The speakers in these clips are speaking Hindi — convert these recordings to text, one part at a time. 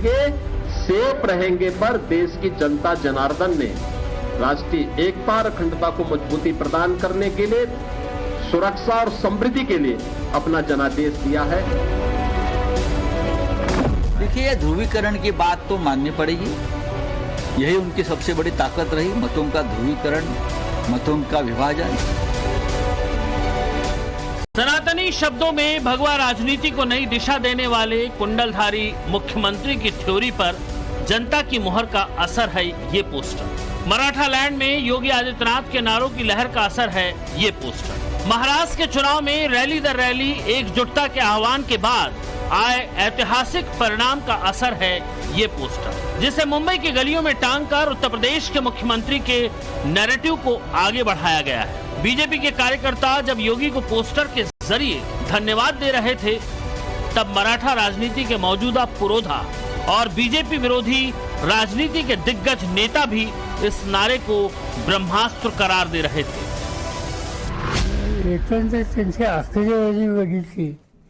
रहेंगे, सेफ रहेंगे पर देश की जनता जनार्दन ने राष्ट्रीय एकता और अखंडता को मजबूती प्रदान करने के लिए, सुरक्षा और समृद्धि के लिए अपना जनादेश दिया है। देखिए, ध्रुवीकरण की बात तो माननी पड़ेगी। यही उनकी सबसे बड़ी ताकत रही, मतों का ध्रुवीकरण, मतों का विभाजन। सनातनी शब्दों में भगवा राजनीति को नई दिशा देने वाले कुंडलधारी मुख्यमंत्री की थ्योरी पर जनता की मुहर का असर है ये पोस्टर। मराठा लैंड में योगी आदित्यनाथ के नारों की लहर का असर है ये पोस्टर। महाराष्ट्र के चुनाव में रैली दर रैली एकजुटता के आह्वान के बाद आए ऐतिहासिक परिणाम का असर है ये पोस्टर, जिसे मुंबई की गलियों में टांग कर उत्तर प्रदेश के मुख्यमंत्री के नैरेटिव को आगे बढ़ाया गया है। बीजेपी के कार्यकर्ता जब योगी को पोस्टर के जरिए धन्यवाद दे रहे थे, तब मराठा राजनीति के मौजूदा पुरोधा और बीजेपी विरोधी राजनीति के दिग्गज नेता भी इस नारे को ब्रह्मास्त्र करार दे रहे थे।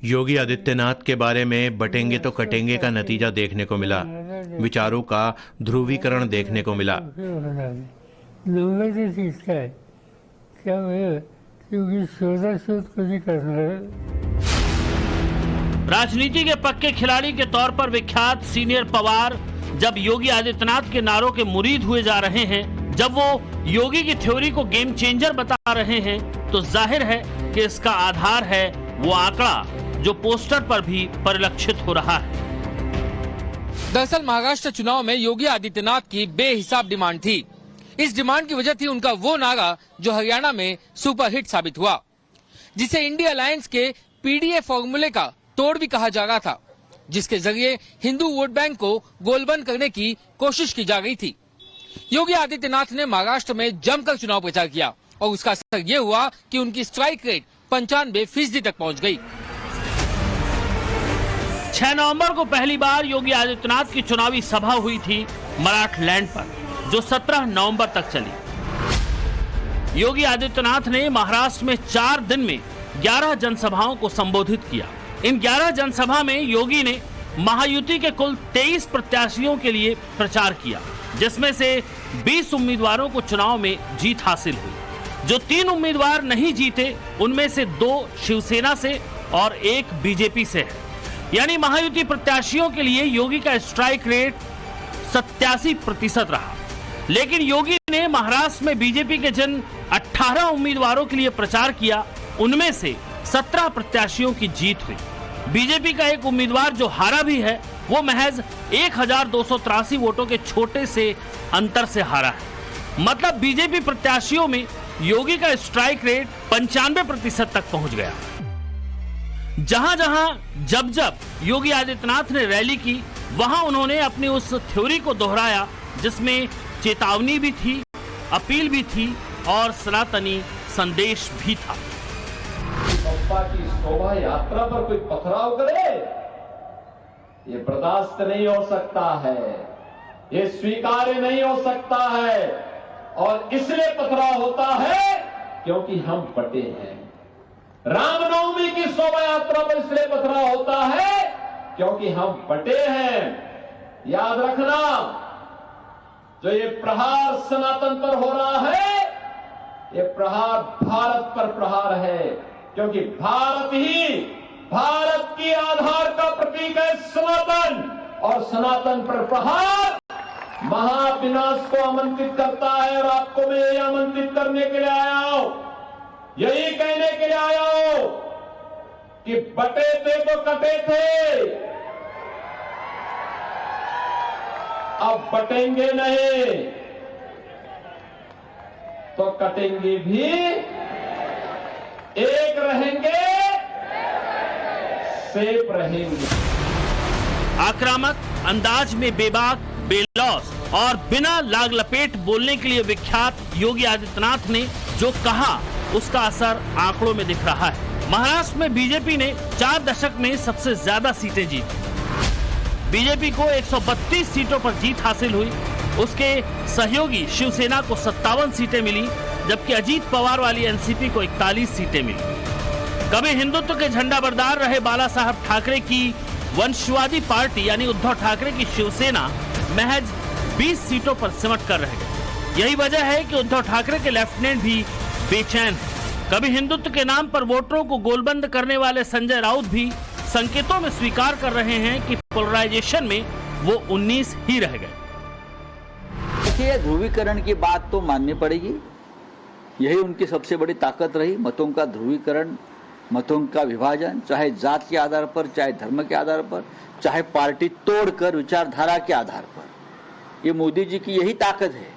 योगी आदित्यनाथ के बारे में बटेंगे तो कटेंगे का नतीजा देखने को मिला, विचारों का ध्रुवीकरण देखने को मिला। राजनीति के पक्के खिलाड़ी के तौर पर विख्यात सीनियर पवार जब योगी आदित्यनाथ के नारों के मुरीद हुए जा रहे हैं, जब वो योगी की थ्योरी को गेम चेंजर बता रहे हैं, तो जाहिर है कि इसका आधार है वो आंकड़ा जो पोस्टर पर भी परिलक्षित हो रहा है। दरअसल महाराष्ट्र चुनाव में योगी आदित्यनाथ की बेहिसाब डिमांड थी। इस डिमांड की वजह थी उनका वो नारा जो हरियाणा में सुपरहिट साबित हुआ, जिसे इंडिया अलायंस के पीडीए फॉर्मूले का तोड़ भी कहा जा रहा था, जिसके जरिए हिंदू वोट बैंक को गोलबंद करने की कोशिश की जा रही थी। योगी आदित्यनाथ ने महाराष्ट्र में जमकर चुनाव प्रचार किया और उसका असर ये हुआ कि उनकी स्ट्राइक रेट 95% तक पहुंच गई। 6 नवंबर को पहली बार योगी आदित्यनाथ की चुनावी सभा हुई थी मराठा लैंड पर, जो 17 नवंबर तक चली। योगी आदित्यनाथ ने महाराष्ट्र में 4 दिन में 11 जनसभाओं को संबोधित किया। इन 11 जनसभा में योगी ने महायुति के कुल 23 प्रत्याशियों के लिए प्रचार किया, जिसमें से 20 उम्मीदवारों को चुनाव में जीत हासिल हुई। जो 3 उम्मीदवार नहीं जीते, उनमें से 2 शिवसेना से और 1 बीजेपी से है। यानी महायुति प्रत्याशियों के लिए योगी का स्ट्राइक रेट 87% रहा। लेकिन योगी ने महाराष्ट्र में बीजेपी के जिन 18 उम्मीदवारों के लिए प्रचार किया, उनमें से 17 प्रत्याशियों की जीत हुई। बीजेपी का एक उम्मीदवार जो हारा भी है, वो महज 1283 वोटों के छोटे से अंतर से हारा है। मतलब बीजेपी प्रत्याशियों में योगी का स्ट्राइक रेट 95% तक पहुंच गया। जहां जहां जब जब योगी आदित्यनाथ ने रैली की, वहां उन्होंने अपनी उस थ्योरी को दोहराया जिसमें चेतावनी भी थी, अपील भी थी और सनातनी संदेश भी था। बप्पा की शोभा यात्रा पर कोई पथराव करे, ये बर्दाश्त नहीं हो सकता है, ये स्वीकार्य नहीं हो सकता है। और इसलिए पथराव होता है क्योंकि हम बटे हैं। रामनवमी की शोभा यात्रा पर इसलिए पथराव होता है क्योंकि हम बटे हैं। याद रखना, जो ये प्रहार सनातन पर हो रहा है, ये प्रहार भारत पर प्रहार है, क्योंकि भारत की आधार का प्रतीक है सनातन, और सनातन पर प्रहार महाविनाश को आमंत्रित करता है। और आपको मैं यही आमंत्रित करने के लिए आया हूं, यही कहने के लिए आया हूं कि बटे थे तो कटे थे, अब बटेंगे नहीं तो कटेंगे भी, एक रहेंगे, सेफ रहेंगे। आक्रामक अंदाज में बेबाक, बेलौस और बिना लाग लपेट बोलने के लिए विख्यात योगी आदित्यनाथ ने जो कहा, उसका असर आंकड़ों में दिख रहा है। महाराष्ट्र में बीजेपी ने 4 दशक में सबसे ज्यादा सीटें जीती। बीजेपी को 132 सीटों पर जीत हासिल हुई। उसके सहयोगी शिवसेना को 57 सीटें मिली, जबकि अजीत पवार वाली एनसीपी को 41 सीटें मिली। कभी हिंदुत्व के झंडा बरदार रहे बाला साहब ठाकरे की वंशवादी पार्टी यानी उद्धव ठाकरे की शिवसेना महज 20 सीटों पर सिमट कर रह गई। यही वजह है कि उद्धव ठाकरे के लेफ्टिनेंट भी बेचैन हैं। कभी हिंदुत्व के नाम पर वोटरों को गोलबंद करने वाले संजय राउत भी संकेतों में स्वीकार कर रहे हैं कि पोलराइजेशन में वो 19 ही रह गए। देखिए, ध्रुवीकरण की बात तो माननी पड़ेगी। यही उनकी सबसे बड़ी ताकत रही, मतों का ध्रुवीकरण, मतों का विभाजन, चाहे जात के आधार पर, चाहे धर्म के आधार पर, चाहे पार्टी तोड़कर विचारधारा के आधार पर। ये मोदी जी की यही ताकत है।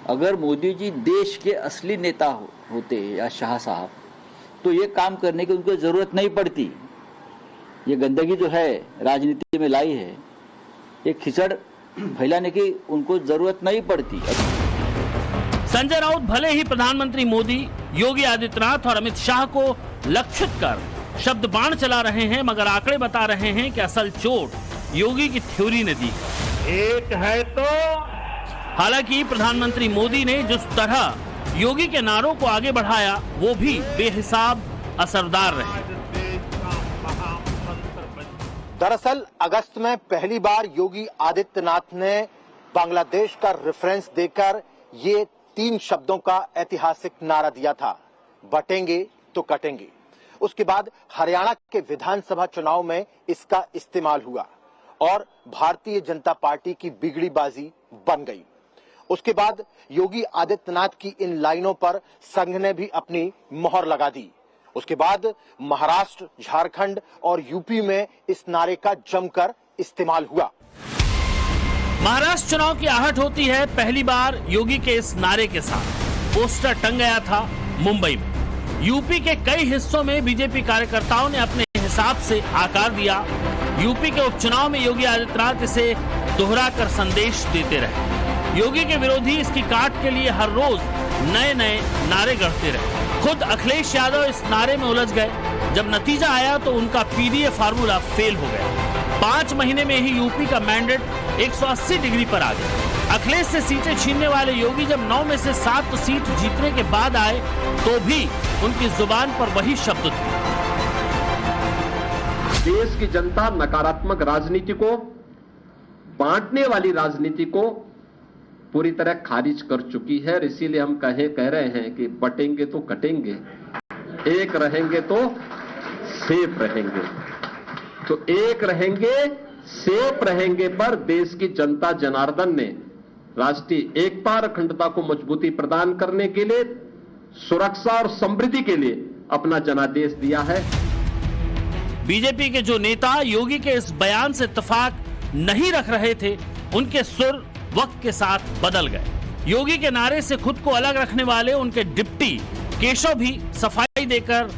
अगर मोदी जी देश के असली नेता होते या शाह साहब, तो ये काम करने की उनको जरूरत नहीं पड़ती। ये गंदगी जो है राजनीति में लाई है, ये खिचड़ फैलाने की उनको जरूरत नहीं पड़ती। संजय राउत भले ही प्रधानमंत्री मोदी, योगी आदित्यनाथ और अमित शाह को लक्षित कर शब्द बाण चला रहे हैं, मगर आंकड़े बता रहे हैं कि असल चोट योगी की थ्योरी ने दी। एक है तो हालांकि प्रधानमंत्री मोदी ने जिस तरह योगी के नारों को आगे बढ़ाया, वो भी बेहिसाब असरदार रहे। दरअसल अगस्त में पहली बार योगी आदित्यनाथ ने बांग्लादेश का रेफरेंस देकर ये 3 शब्दों का ऐतिहासिक नारा दिया था, बटेंगे तो कटेंगे। उसके बाद हरियाणा के विधानसभा चुनाव में इसका इस्तेमाल हुआ और भारतीय जनता पार्टी की बिगड़ी बाजी बन गई। उसके बाद योगी आदित्यनाथ की इन लाइनों पर संघ ने भी अपनी मोहर लगा दी। उसके बाद महाराष्ट्र, झारखंड और यूपी में इस नारे का जमकर इस्तेमाल हुआ। महाराष्ट्र चुनाव की आहट होती है पहली बार योगी के इस नारे के साथ। पोस्टर टंग गया था मुंबई में। यूपी के कई हिस्सों में बीजेपी कार्यकर्ताओं ने अपने हिसाब से आकार दिया। यूपी के उपचुनाव में योगी आदित्यनाथ इसे दोहराकर संदेश देते रहे। योगी के विरोधी इसकी काट के लिए हर रोज नए नए नारे गढ़ते रहे। खुद अखिलेश यादव इस नारे में उलझ गए। जब नतीजा आया तो उनका पीडीए फार्मूला फेल हो गया। 5 महीने में ही यूपी का मैंडेट 180 डिग्री पर आ गया। अखिलेश से सीटें छीनने वाले योगी जब 9 में से 7 सीट जीतने के बाद आए तो भी उनकी जुबान पर वही शब्द थे। देश की जनता नकारात्मक राजनीति को, बांटने वाली राजनीति को पूरी तरह खारिज कर चुकी है। इसीलिए हम कह रहे हैं कि बटेंगे तो कटेंगे, एक रहेंगे तो सेफ रहेंगे। तो एक रहेंगे, सेफ रहेंगे पर देश की जनता जनार्दन ने राष्ट्रीय एकता और अखंडता को मजबूती प्रदान करने के लिए, सुरक्षा और समृद्धि के लिए अपना जनादेश दिया है। बीजेपी के जो नेता योगी के इस बयान से इत्तेफाक नहीं रख रहे थे, उनके सुर वक्त के साथ बदल गए। योगी के नारे से खुद को अलग रखने वाले उनके डिप्टी केशव भी सफाई देकर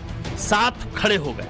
साथ खड़े हो गए।